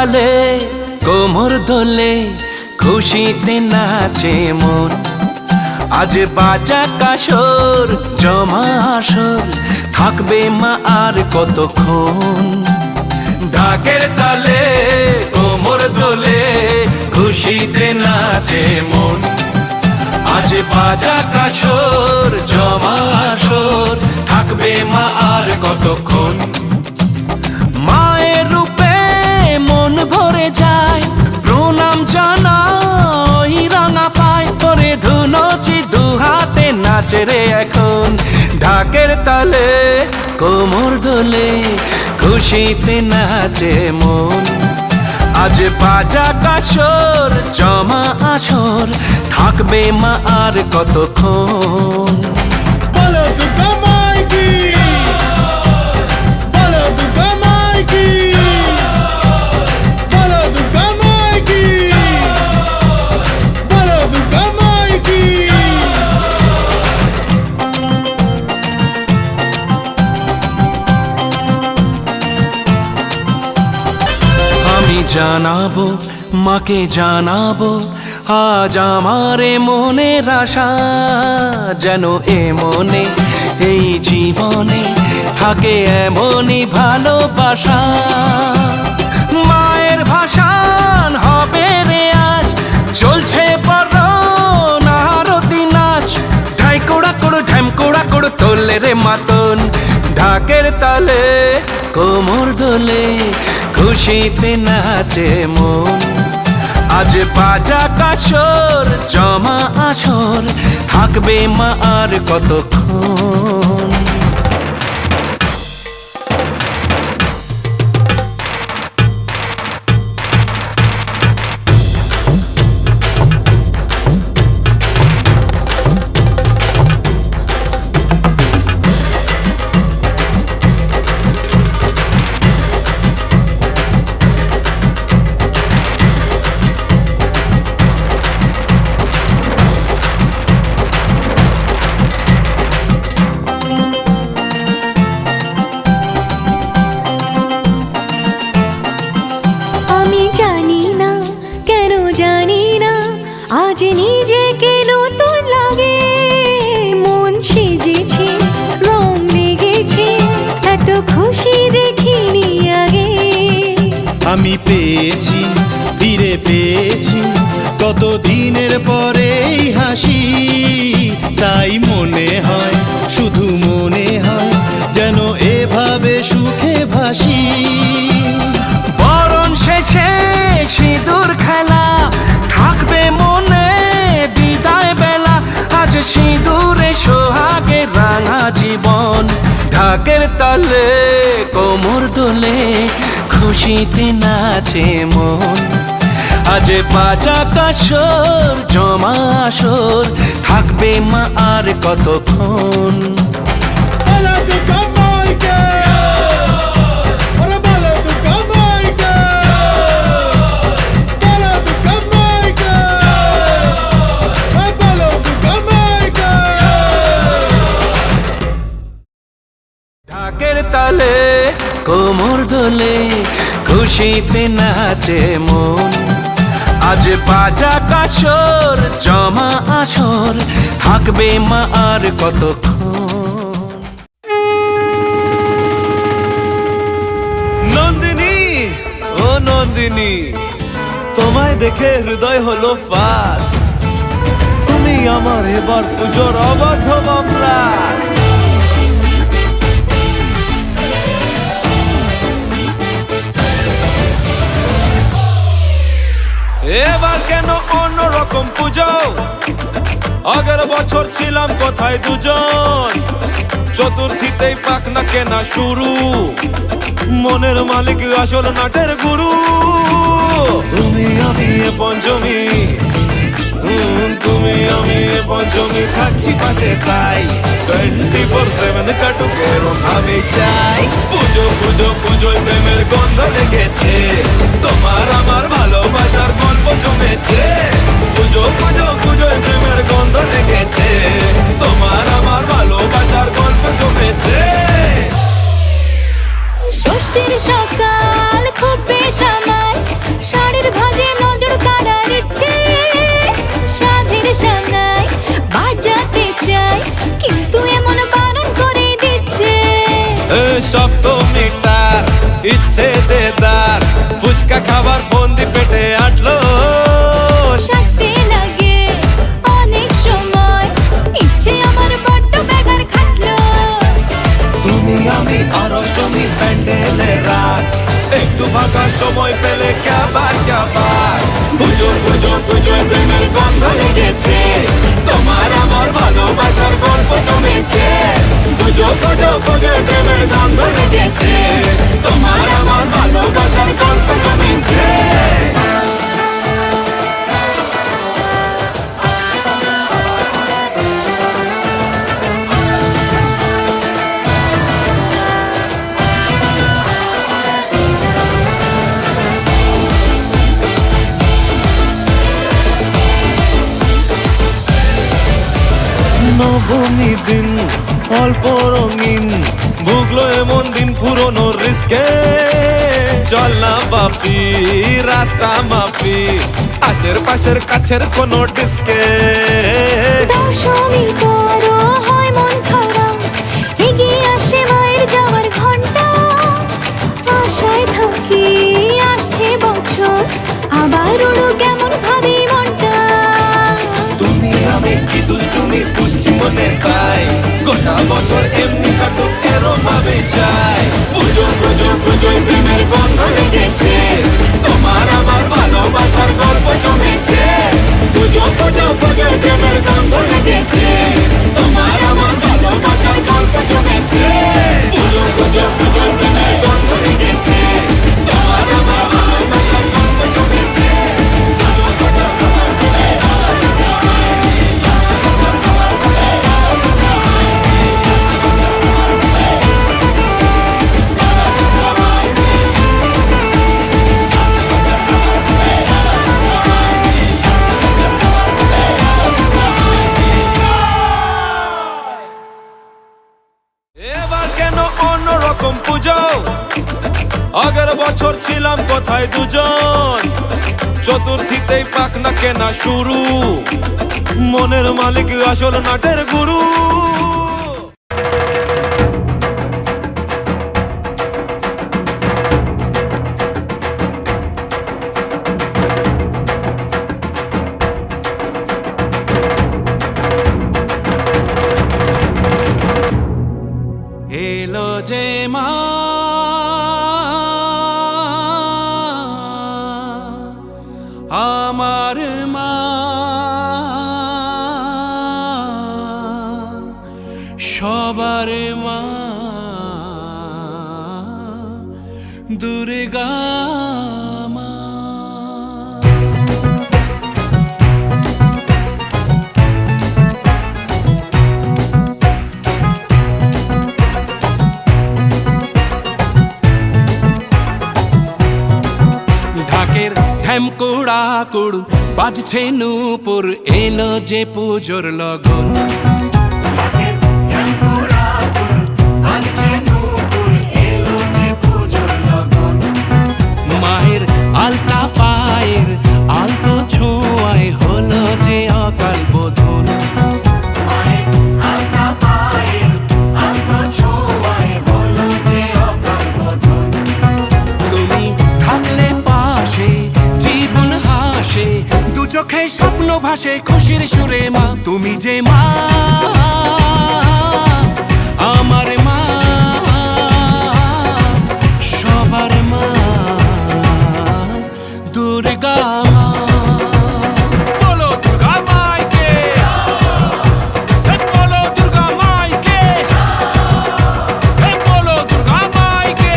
তালে কোমর দোলে খুশিতে নাচে মন। আজ বাজা কাসর জমা আসর থাকবে মা আর কতক্ষণ। ঢাকের তালে কোমর দোলে খুশিতে নাচে মন। আজ বাজা কাসর জমা আসর থাকবে মা আর কতক্ষণ। মায়ের রূপে মন ভরে যায় প্রণাম জানাই রাঙা পায় করে ধুনচি দুহাতে নাচে রে এখন। ঢাকের তালে কোমর দোলে খুশিতে নাচে মন। আজ বাজা কাসর জমা আসর থাকবে মা আর কতক্ষণ। বলো দুর্গা মাইকি, বলো দুর্গা মাইকি, বলো দুর্গা মাইকি, বলো দুর্গা মাইকি। আমি জানাবো মাকে জানাবো আজ আমারে মনের আশা, যেন এ মনে এই জীবনে থাকে এমনই ভালোবাসা। মায়ের ভাষান হবে রে আজ চলছে বরণ আরতি নাচ। ঢাই কোড়া কোড় ঢ্যাম কোড়া কোড় তোলে রে মাতন। ঢাকের তালে কোমর দোলে খুশিতে নাচে মন। আজ বাজা কাসর জমা আসর থাকবে মা আর কতক্ষণ। আজ নিজেকে নতুন লাগে, মন সেজেছে রং লেগেছে এত খুশি দেখিনি আগে। আমি পেয়েছি ফিরে পেয়েছি কত দিনের পরে হাসি, তাই মনে হয় শুধু মনে হয় যেন এভাবে সুখে ভাসি। বরণ শেষে সিঁদুর খেলা থাকবে মনে বিদায় বেলা। আজ সিঁদুরে সোহাগে রাঙা জীবন। ঢাকের তালে কোমর দোলে খুশিতে নাচে মন। আজ বাজা কাসর জমা আসর থাকবে মা আর কতক্ষণ। বলো দুর্গা মাইকি, বলো দুর্গা মাইকি, বলো দুর্গা মাইকি, বলো দুর্গা মাইকি। ঢাকের তালে কোমর দোলে খুশিতে নাচে মন। আজ বাজা কাসর জমা আসর থাকবে মা আর কতক্ষণ। নন্দিনী ও নন্দিনী, তোমায় দেখে হৃদয় হলো ফাস্ট। তুমি আমার এবার পুজোর অবাধ্য ব্লাস্ট। এবার কেন অন্যরকম পুজো? আগের বছর ছিলাম কোথায় দুজন, চতুর্থীতেই পাখনা কেনা শুরু। মনের মালিক আসল নাটের গুরু। তুমি আমি এ পঞ্চমী, তুমি আমি এ পঞ্চমী থাকছি পাশে, তাই 24/7 কাটুক এরম আমি চাই। পুজো পুজো পুজোয় প্রেমের গন্ধ লেগেছে, তোমার আমার ভালোবাসার গল্প জমেছে। পুজো পুজো পুজোয় প্রেমের গন্ধ লেগেছে, তোমার আমার ভালোবাসার গল্প জমেছে। ষষ্ঠীর সকাল খুব বেশ আমার সপ্তমীটার ইচ্ছে দেদার ফুচকা খাবার বন্দি পেটে আটলো সাজতে লাগে অনেক সময়, ইচ্ছে আমার বড্ড বেগার খাটলো। তুমি আমি আর অষ্টমী প্যান্ডেলে রাত একটু ফাঁকা সময় পেলে ক্যাবার পুজো পুজো পুজো প্রেমের গন্ধ লেগেছে তোমার আমার ভালোবাসার গল্প জমেছে পুজো পুজো পুজো প্রেমের গন্ধ লেগেছে তোমার আমার ভালোবাসার গল্প জমেছে নবমী দিন অল্প রঙিন ভুগলো এমন দিন পুরনো রিস্কে চল না বাপি রাস্তা মাপি আশের পাশের কাছের কোনো ডিস্কে দশমী করো হয় মন খারাপ, এগিয়ে আসে মায়ের যাওয়ার ঘন্টা। আশায় থাকি আসছে বছর, আবার উড়ো কেমন ভাবি মনটা। তুমি আমি কি দুষ্টুমি বুঝছি মনে তাই গোটা বছর এমনি কাটুক এরম ভাবে চাই পুজো পুজো পুজোয় প্রেমের গন্ধ লেগেছে তোমার আমার ভালোবাসার গল্প জমেছে পুজো পুজো পুজোয় প্রেমের গন্ধ লেগেছে তোমার আমার ভালোবাসার গল্প জমেছে পুজো পুজো পুজোয় প্রেমের গন্ধ লেগেছে তোমার আমার ভালোবাসার গল্প জমেছে পুজো পুজো পুজোয় প্রেমের গন্ধ লেগেছে। এবার কেন অন্যরকম পুজো আগের বছর ছিলাম কোথায় দুজন চতুর্থীতেই পাখনা কেনা শুরু মনের মালিক আসল নাটের গুরু এলো যে মা আমার মা সবার মা দুর্গা মা ঢাকের ঢ্যামকুড়া কুড় বাজছে নূপুর এলো যে পুজোর লগন মায়ের আলতা পায়ের আলতো ছোঁয়ায় হলো যে অকাল বোধন তুমি থাকলে পাশে জীবন হাসে দু চোখে স্বপ্ন ভাসে খুশির সুরে মা তুমি যে মা আমার মা সবার মা দুর্গা মা বলো দুর্গা মাইকে বলো দুর্গা মাইকে বলো দুর্গা মাইকে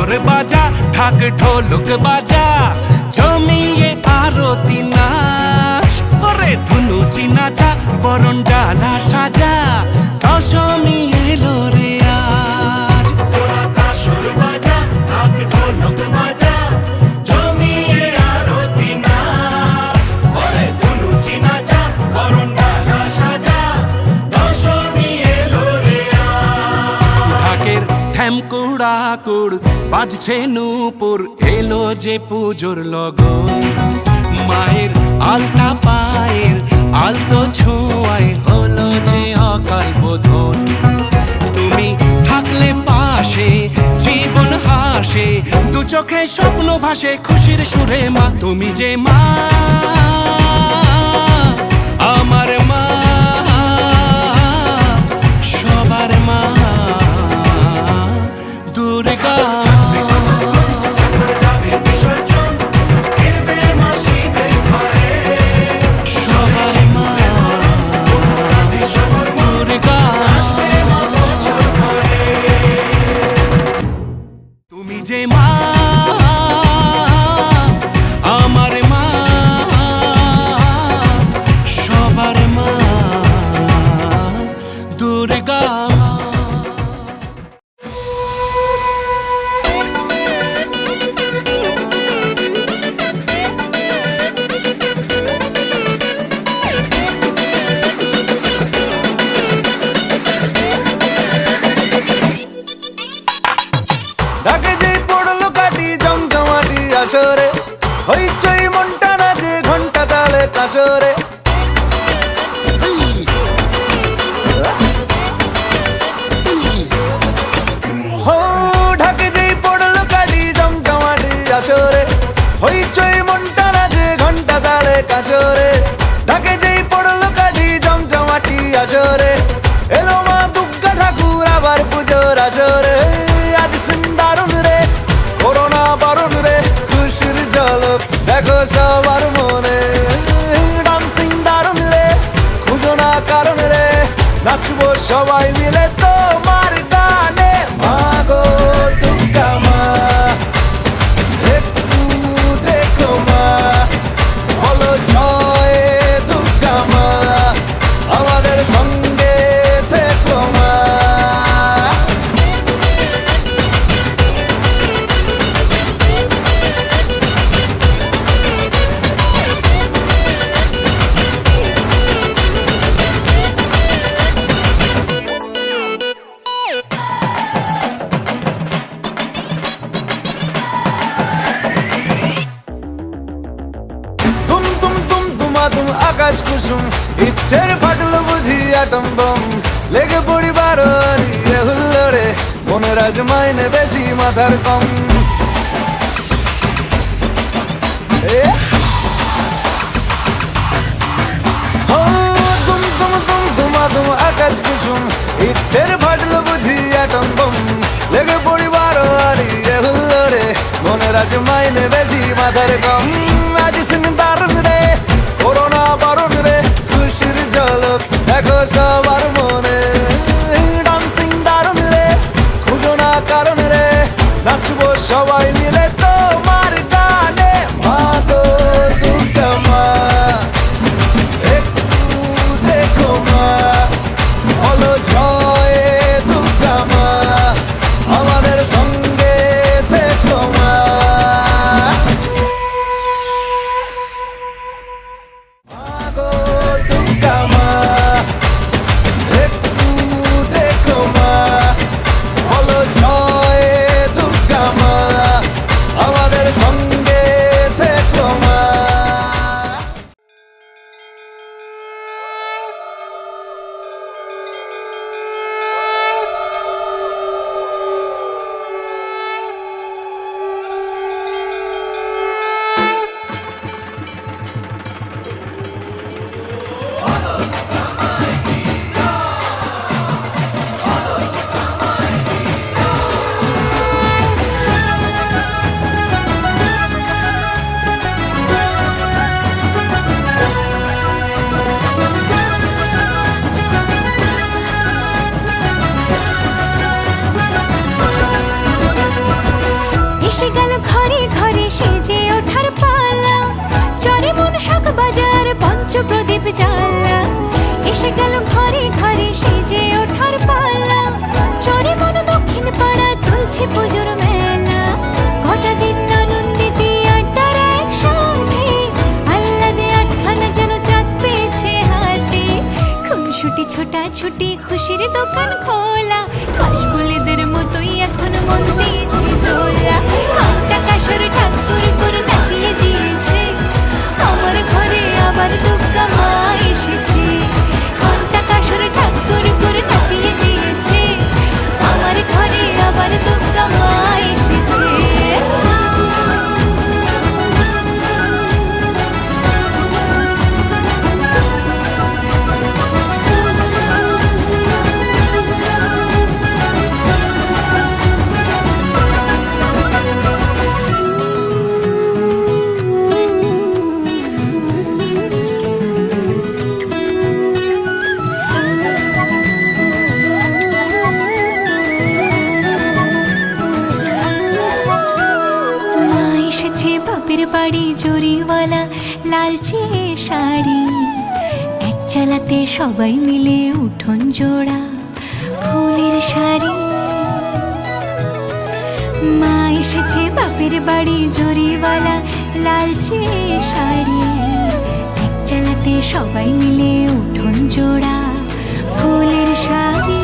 বাঁশর বাজা ঢাক ঢোলক বাজা জমিয়ে আরতি নাচ ওরে ধুনুচি নাচা বরণ ডালা সাজা দশমী এলো রে আজ ওরা বাঁশর বাজা ঢাক ঢোলক বাজা জমিয়ে আরতি নাচ ওরে ধুনুচি নাচা বরণ ডালা সাজা দশমী এলো রে আজ ঢাকের ঠ্যামকুড়া কুড় বাজছে নূপুর এলো যে পুজোর লগন মায়ের আলতা পায়ের আলতো ছোঁয়ায় হলো যে অকাল বোধন তুমি থাকলে পাশে জীবন হাসে দু চোখে স্বপ্ন ভাসে খুশির সুরে মা তুমি যে মা আমার মা সবার মা দুর্গা তুমি যে মা আমার মা সবার মা দুর্গা ঢাকে যেই পড়লো কাটি জমজমাটি আসরে হইচই মনটা নাচে ঘন্টা তালে কাসরে হো ঢাকে যেই পড়লো কাটি জমজমাটি আসরে হইচই মনটা নাচে ঘন্টা তালে কাসরে ঢাকে যেই পড়লো কাটি জমজমাটি আসরে এলো মা দুর্গা ঠাকুর আবার পুজোর আসরে আজ দারুণ রে করোনা বারণ রে খুশির ঝলক দেখো সবার মনে ডান্সিং দারুণ রে খুঁজো না কারণ রে নাচবো সবাই মিলে তোমার গানে মাগো দুর্গা মা একটু দেখো মা বলো জয় দুর্গা মা আমাদের সঙ্গে থেকো মা তুম তুম তুম তুমা তুম আকাশ কুসুম ইচ্ছের ফাটল বুঝি আটম বম লেগে পড়ি বারোয়ারি হুল্লোড়ে মনের আজ মাইনে বেশি মাথার কম এ ও তুম তুম তুম তুমা তুম আকাশ কুসুম ইচ্ছের ফাটল বুঝি আটম বম লেগে পড়ি বারোয়ারি হুল্লোড়ে মনের আজ মাইনে বেশি মাথার কম আজ দারুণ রে করোনা বারণ রে খুশির ঝলক দেখো সবার মনে ডান্সিং দারুণ রে খুঁজো না কারণ রে নাচবো সবাই মিলে তোমার গানে মাগো দুর্গা মা একটু দেখো মা বলো জয় দুর্গা মা আমাদের সঙ্গে থেকো মা মাগো দুর্গা মা একটু দেখো মা বলো জয় দুর্গা মা আমাদের সঙ্গে এসে গেল ঘরে ঘরে সেজে ওঠার পালা, চরে মন শাক বাজার পঞ্চ প্রদীপ জ্বালা। এসে গেল ঘরে ঘরে সেজে ওঠার পালা, চরে মন দক্ষিণ পাড়া চলছে পুজোর মেলা। গোটা দিন আনন্দিতে আড্ডার একসাথে, আহ্লাদে আটখানা যেন চাঁদ পেয়েছে হাতে। খুনসুটি ছোটা ছুটি খুশির দোকান খোলা, কাশফুলেদের মতোই এখন মন দিয়েছে দোলা। ঘন্টা কাসর ঠাকুর করে নাচিয়ে দিয়েছে, আমার ঘরে আবার দুর্গা মা এসেছে। ঘন্টা কাসর ঠাকুর করে নাচিয়ে দিয়েছে, আমার ঘরে আবার দুর্গা মা এসেছে। মা এসেছে বাপের বাড়ি জরিওয়ালা লালচে শাড়ি, এক চালাতে সবাই মিলে উঠোন জোড়া ফুলের শাড়ি। মা এসেছে বাপের বাড়ি জরিওয়ালা লালচে শাড়ি, এক চালাতে সবাই মিলে উঠোন জোড়া ফুলের শাড়ি।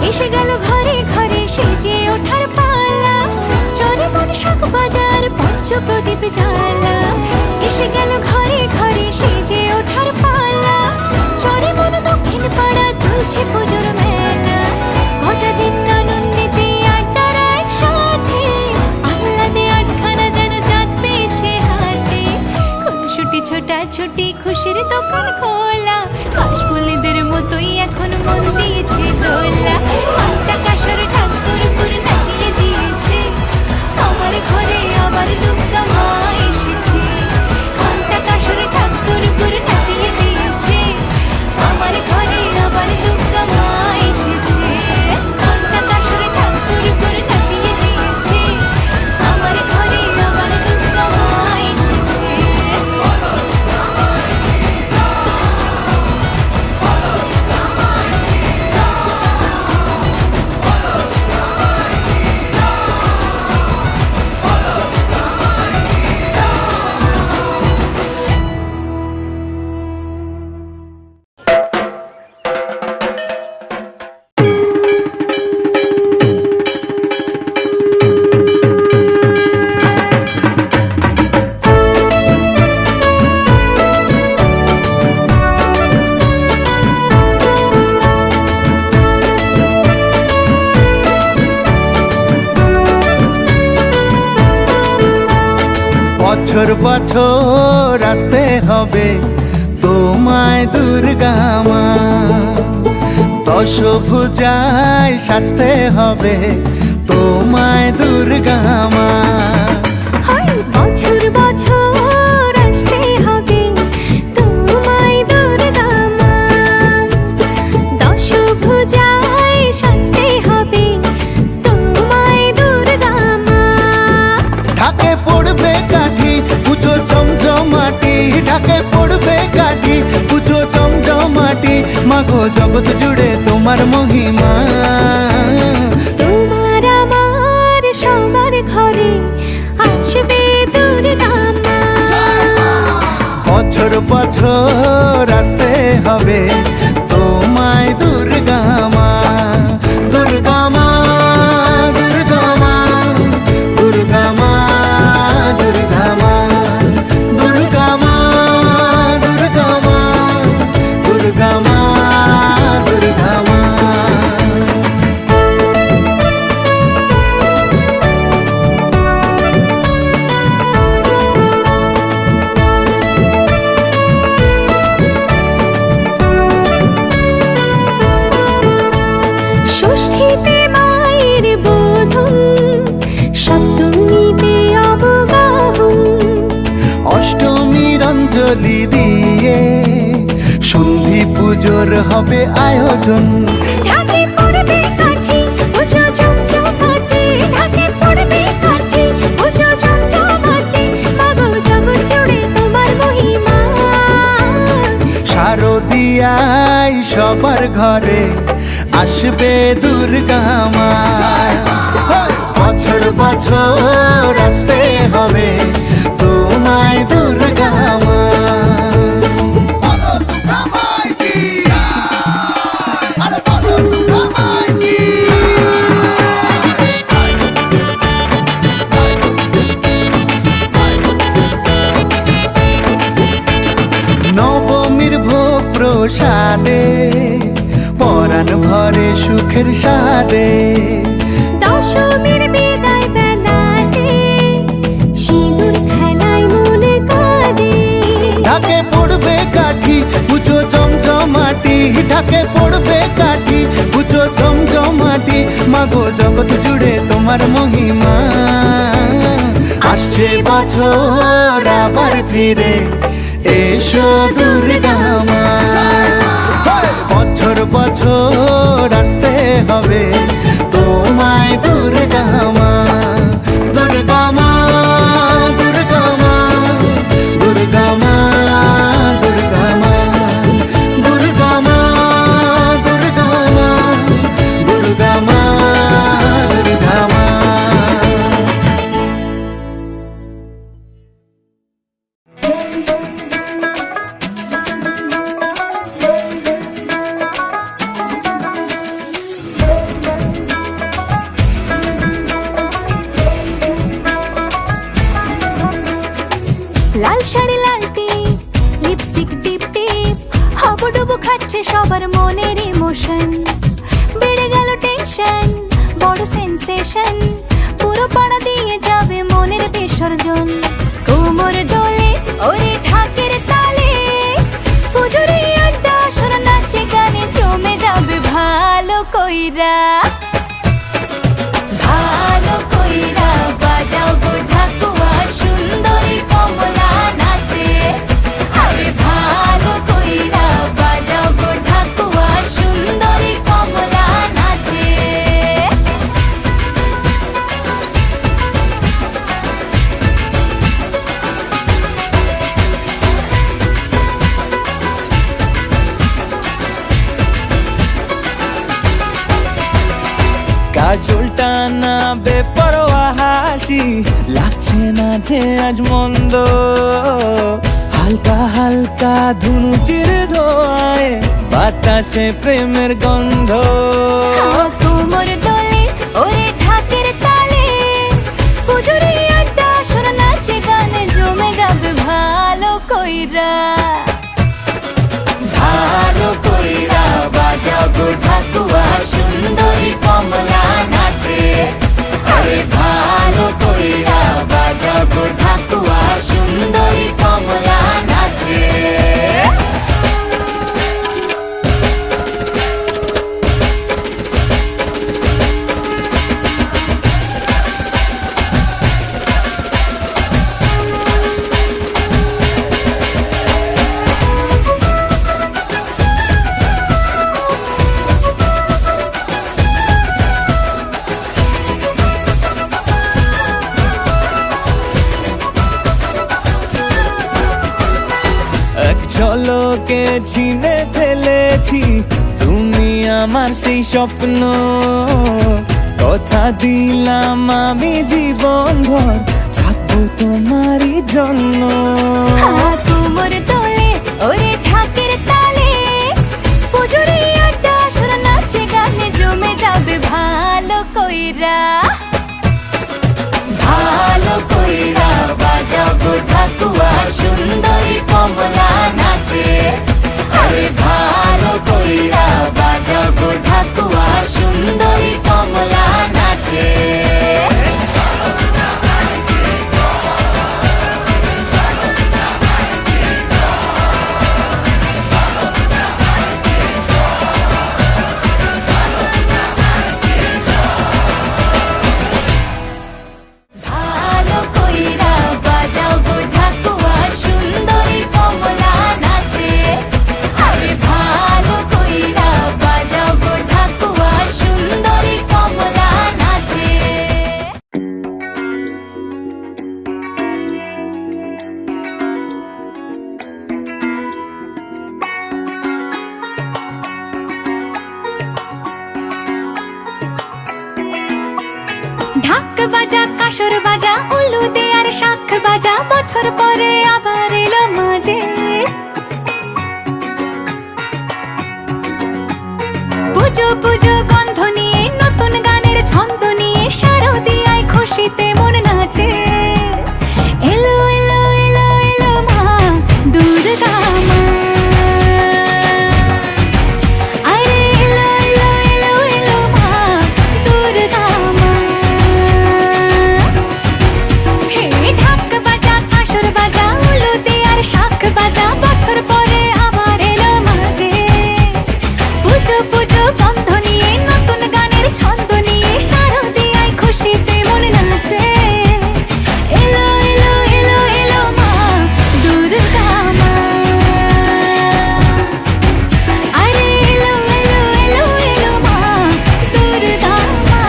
এসে গেল ঘরে ঘরে সেজে ওঠার পালা, চরে মন শাক বাজার পঞ্চ প্রদীপ জ্বালা। এসে গেল ঘরে ঘরে সেজে ওঠার পালা, চরে মন দক্ষিণ পাড়া চলছে পুজোর মেলা। গোটা দিন আনন্দিতে আড্ডার একসাথে, আহ্লাদে আটখানা যেন চাঁদ পেয়েছে হাতে। খুনসুটি ছোটা ছুটি খুশির দোকান খোলা, কাশফুলেদের মতোই এখন মন দিয়েছে দোলা। ঘন্টা কাসর ঠাকুর করে নাচিয়ে দিয়েছে, আমার ঘরে আবার দুর্গা মা এসেছে। ঘন্টা কাসর ঠাকুর করে নাচিয়ে দিয়েছে, আমার ঘরে আবার দুর্গা মা এসেছে। ঘন্টা কাসর ঠাকুর করে নাচিয়ে দিয়েছে, আমার ঘরে আবার দুর্গা মা এসেছে। বছর বছর আসতে হবে তোমায় দুর্গা মা, দশভুজায় সাজতে হবে তোমায় দুর্গা মা। হয় বছর বছর আসতে হবে তোমায় দুর্গা মা, দশভুজায় সাজতে হবে তোমায় দুর্গা মা। ঢাকে পড়বে কাঠি পুজো জমজমাটি, ঢাকে পড়বে কাঠি পুজো জমজমাটি। মাগো জগৎ জুড়ে তোমার মহিমা, তোমার আমার সবার ঘরে আসবে দুর্গা মা। বছর বছর আসতে হবে তোমায় দুর্গা মা, দুর্গা মা, দুর্গা মা, দুর্গা মা, দুর্গা মা, দুর্গা মা, দুর্গা মা, দুর্গা মা, দুর্গা মা। ষষ্ঠীতে মায়ের বোধন, সপ্তমীতে অবগাহন, অষ্টমীর অঞ্জলি দিয়ে সন্ধি পুজোর হবে আয়োজন। ঢাকে পড়বে কাঠি পুজো জমজমাটি, সবার ঘরে আসবে দুর্গা মা। বছর বছর আসতে হবে তোমায় দুর্গা মা। নবমীর ভোগ প্রসাদে পরাণ ভরে সুখের সাদে, দশমীর বিদায় বেলাতে সিঁদুর খেলায় মনে কাঁদে। ঢাকে পড়বে কাঠি পুজো জমজমাটি, ঢাকে পড়বে কাঠি পুজো জমজমাটি। মাগো জগৎ জুড়ে তোমার মহিমা, আসছে বছর আবার ফিরে এসো দুর্গা মা। বছর বছর আসতে হবে তোমায় দুর্গা মা। দুর্গা মা, দুর্গা মা, দুর্গা মা, দুর্গা মা, দুর্গা মা, দুর্গা মা, দুর্গা মা, দুর্গা মা। লাল শাড়ি লাল টিপ, লিপস্টিক টিপ টিপ, হাবুডুবু খাচ্ছে সবার মনের ইমোশন। বেড়ে গেল টেনশন, বড় সেন্সেশন, পুরো পাড়া দিয়ে যাবে মনের বিসর্জন। কোমর দোলে ওরে ঢাকের তালে, পুজোরে আড্ডা সুর নাচে গানে জমে যাবে ভালো কইরা। ভালো কইরা বাজাও গো ঢাকুয়া, সুন্দরী কমলা নাচে। আরে ভালো কইরা বাজাও গো ঢাকুয়া, সুন্দরী কমলা নাচে। কাজল টানা বেপরোয়া হাসি, লাগছে না যে আজ মন্দ। হালকা হালকা ধুনুচির ধোঁয়ায় বাতাসে প্রেমের গন্ধ। কোমর দোলে ওরে ঢাকের তালে, পুজোরে আড্ডা সুর নাচে গানে জমে যাবে ভালো কইরা। ভালো কইরা বাজাও গো ঢাকুয়া, সুন্দরী কমলা নাচে। আরে ভালো কইরা বাজাও গো ঢাকুয়া, সুন্দরী কমলা নাচে। এক ঝলকে চিনে ফেলেছি তুমি আমার সেই স্বপ্ন। কথা দিলাম আমি জীবন ভর থাকবো তোমারই জন্য। কোমর দোলে ওরে ঢাকের তালে, পুজোরে আড্ডা সুর নাচে গানে জমে যাবে ভালো কইরা। ভালো কইরা বাজাও গো ঢাকুয়া, সুন্দরী কমলা নাচে। আরে ভালো কইরা বাজাও গো ঢাকুয়া, সুন্দরী কমলা নাচে। ভালো কইরা বাজাও গো ঢাকুয়া, সুন্দরী কমলা নাচে। আরে ভালো কইরা বাজাও গো ঢাকুয়া, সুন্দরী কমলা নাচে। ঢাক বাজা কাসর বাজা উলু দে আর শাখ বাজা বছর পরে আবার এলো মাঝে পুজো পুজো গন্ধ নিয়ে নতুন গানের ছন্দ নিয়ে শারদিয়ায় খুশিতে মন নাচে এলো এলো এলো এলো মা দুর্গা মা আরে এলো এলো এলো এলো মা দুর্গা মা হে ঢাক বাজা কাসর বাজা উলু দে আর শাখ বাজা বছর পরে আবার এলো মাঝে পুজো পুজো গন্ধ নিয়ে নতুন গানের ছন্দ নিয়ে শারদিয়ায় খুশিতে মন নাচে এলো এলো এলো এলো মা দুর্গা মা আরে এলো এলো এলো এলো মা দুর্গা মা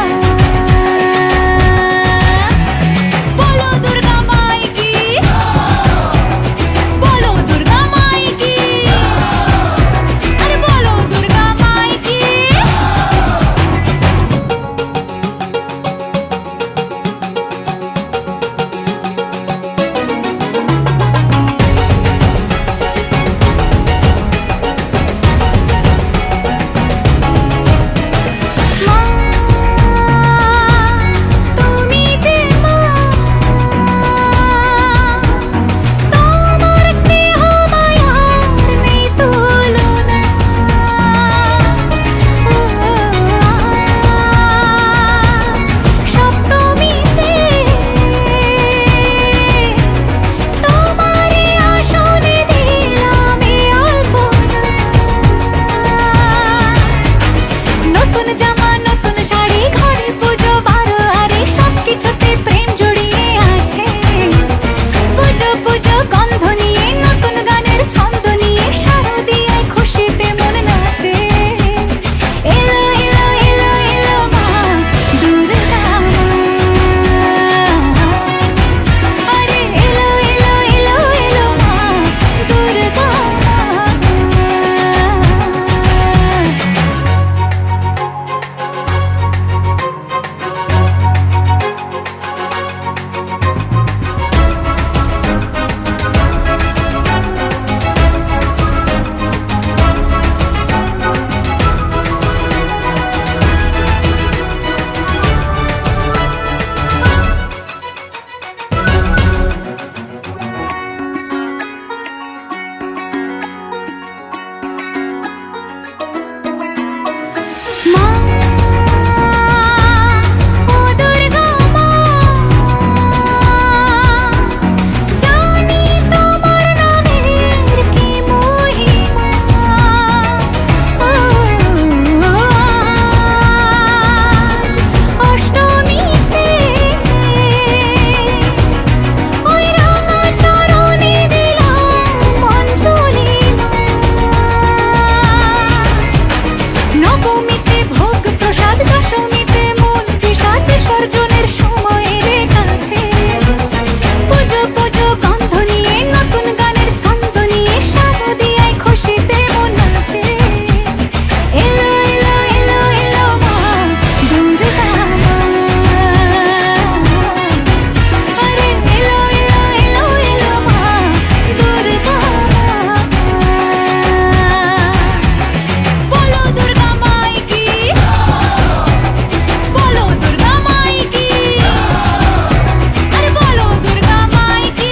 বলো দুর্গা মাই কি বলো দুর্গা মাই কি আরে বলো দুর্গা মাই কি মা তুমি যে মা তোমার স্নেহ মায়ার নেই তুলনা সপ্তমীতে তোমারে আসনে দিলাম এই অল্পনা নতুন জামা নতুন শাড়ি ঘরে পুজো বারো আরে সবকিছুতে প্রেম জড়িয়ে আছে পুজো পুজো গন্ধ নিয়ে নতুন গানের ছন্দ নিয়ে শারদিয়ায় খুশিতে মন নাচে এলো এলো এলো এলো মা দুর্গা মা আরে এলো এলো এলো এলো মা দুর্গা মা মা ও দুর্গা মা জানি তোমার নামের কি মহিমা আজ অষ্টমীতে ওই রাঙা চরণে দিলাম অঞ্জলি নবমীতে ভোগ প্রসাদ দশমীতে মন বিষাদ বিসর্জনের সময় এলে কাছে পুজো পুজো গন্ধ নিয়ে নতুন গানের ছন্দ নিয়ে শারদিয়ায় খুশিতে মন নাচে এলো এলো এলো এলো মা দুর্গা মা আরে এলো এলো এলো এলো মা দুর্গা মা বলো দুর্গা মাই কি বলো দুর্গা মাই কি আরে বলো দুর্গা মাই কি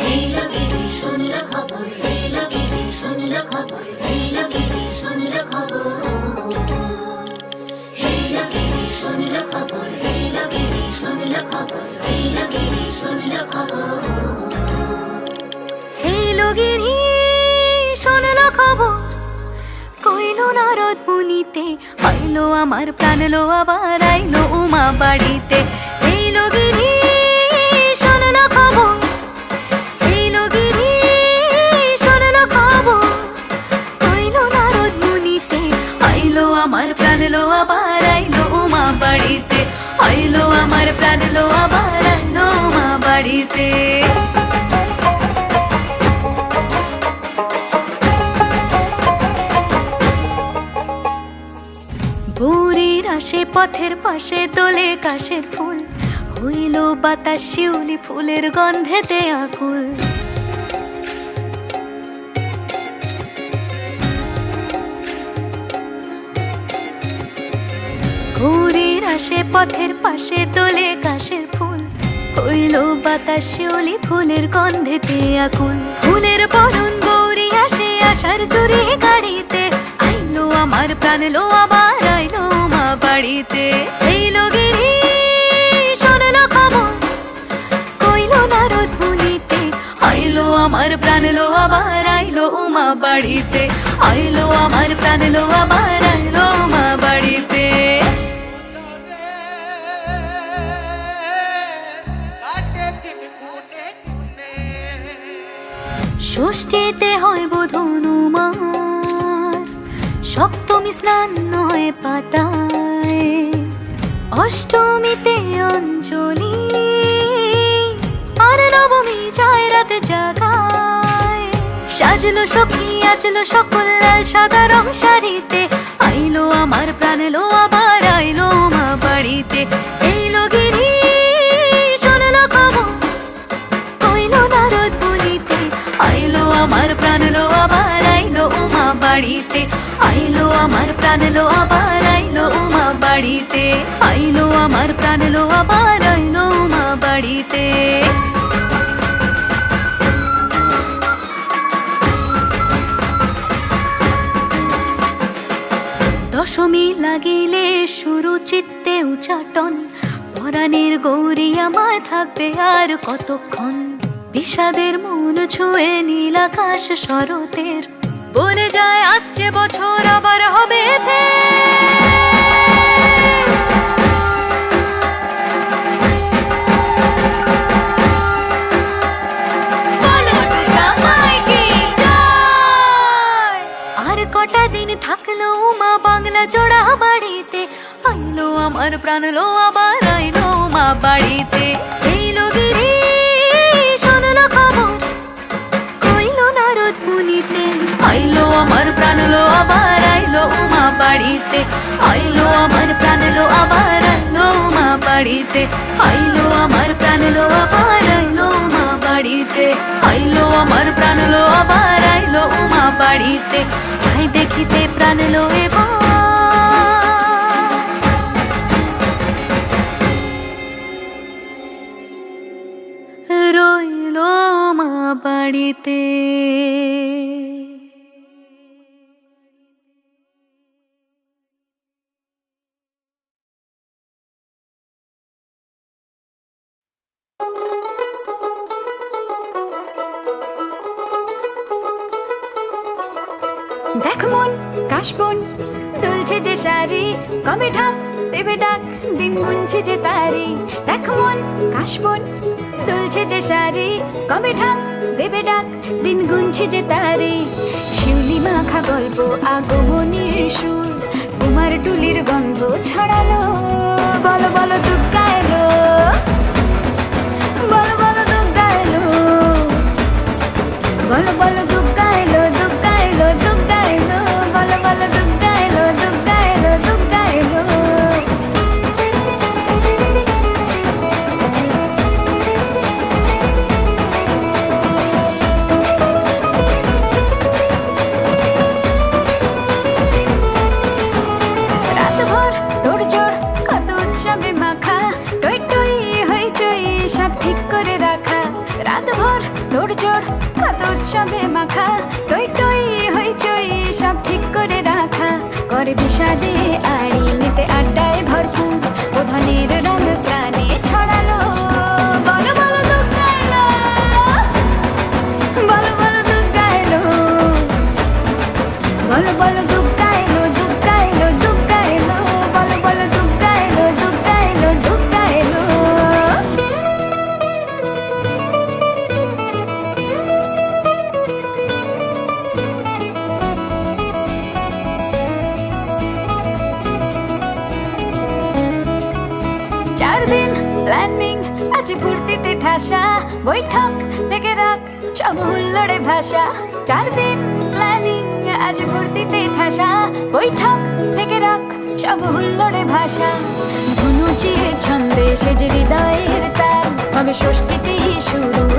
হেলো গিরি শুনলো খবর হেলো গিরি শুনলো খবর হেলো গিরি শুনলো খবর হেলো গিরি শুনলো খবর হেলো গিরি শুনলো খবর হেলো গিরি শুনলো খবর হেলো গিরি শোনলো খবর কইলো নারদ মুনিতে হইলো আমার প্রাণ লো আবার আইলো উমা বাড়িতে হেলো গিরি শোনলো খবর প্রাণ এলো আবার আইলো মা বাড়িতে। ভোরের আসে পথের পাশে তোলে কাশের ফুল, হইল বাতাস শিউলি ফুলের গন্ধেতে আকুল। ভোরের আসে পথের পাশে তোলে কাশের ফুল, হইল বাতাস শিউলি ফুলের গন্ধেতে আকুল। ফুলের বরণ গৌরী আসে আশার জুড়ে গাড়িতে, আইলো আমার প্রাণ লো আবার আইলো মা বাড়িতে। এইলো গিরি শোনলো খবর, কইলো নারদ মুনিতে, আইলো আমার প্রাণ লো আবার আইলো মা বাড়িতে। আইলো আমার প্রাণ লো আবার আইলো মা বাড়িতে। ষষ্ঠীতে হয় বোধন উমার, সপ্তমী স্নান হয় পাতায়, অষ্টমীতে অঞ্জলি, আর নবমী যায় রাতে জাগায়। সাজলো সখী আজলো সকল লাল সাদা রং শাড়িতে, আইলো আমার প্রাণ লো আবার আইলো মা বাড়িতে। এইলো গিরি শোনলো খবর, কইলো নারদ মুনিতে, আইলো আমার প্রাণ লো আবার আইলো মা বাড়িতে। আইলো আমার প্রাণ লো আবার আইলো মা বাড়িতে। আইলো আমার প্রাণ লো আবার আইলো মা বাড়িতে। দশমী লাগিলে শুরু চিত্তে উচাটন, পরাণের গৌরী আমার থাকবে আর কতক্ষণ। বিষাদের মন ছুঁয়ে নীল আকাশ শরতের, বলে যায় আসছে বছর আবার হবে ফের। বলো দুর্গা মাইকে জয়। আর কটা দিন থাকলো মা বাংলা জোড়া বাড়িতে, আইলো আমার প্রাণ লো আবার আইলো মা বাড়িতে। এইলো গিরি শোনলো খবর, কইলো নারদ মুনিতে, আইলো আমার প্রাণ লো আবার আইলো মা বাড়িতে। আইলো আমার প্রাণ লো আবার আইলো মা বাড়িতে। আইলো আমার প্রাণ লো আবার আইলো মা বাড়িতে। আইলো আমার প্রাণ লো আবার আইলো মা বাড়িতে। যাই দেখিতে প্রাণ লো এবার, রইলো মা বাড়িতে। দেখ মন কাশবন দুলছে যে শাড়ি, কবে ঢাক দেবে ডাক দিন গুনছে যে তারি। দেখ মন কাশবন দুলছে যে শাড়ি, কবে ঢাক দেবে ডাক দিন গুনছে যে তারি। শিউলি মাখা গল্প আগমনীর সুর, কুমার টুলির গন্ধ ছড়ালো। বলো বলো দুর্গা এলো, বলো বলো দুর্গা এলো, বলো বলো দুর্গা এলো, দুর্গা এলো, দুর্গা এলো, বলো বলো দুর্গা এলো, দুর্গা এলো, দুর্গা এলো। রাতভর তোড়জোড় কত উৎসবে মাখা, টই টই হইচই সব ঠিক করে রাখা। রাতভর তোড়জোড় কত উৎসবে মাখা, টই টই হইচই সব ঠিক করে রাখা। করে বিষাদে আড়ি মেতে আড্ডায় ভরপুর, প্রধানের রঙ প্রাণে ছড়ালো। বলো বলো দুর্গা এলো, বলো বলো দুর্গা এলো, বলো বলো দুর্গা এলো, দুর্গা এলো, দুর্গা এলো, বলো বলো দুর্গা এলো, দুর্গা এলো, দুর্গা এলো। ফুর্তিতে ঠাসা বৈঠক থেকে রাখ সব হুল্লোড়ে ভাষা 4 দিন প্ল্যানিং আজ ফুর্তিতে ঠাসা বৈঠক থেকে রাখ সব হুল্লোড়ে ভাষা ধনুচিয়ে ছন্দে সেজে হৃদয়ের তার হবে ষষ্ঠীতেই শুরু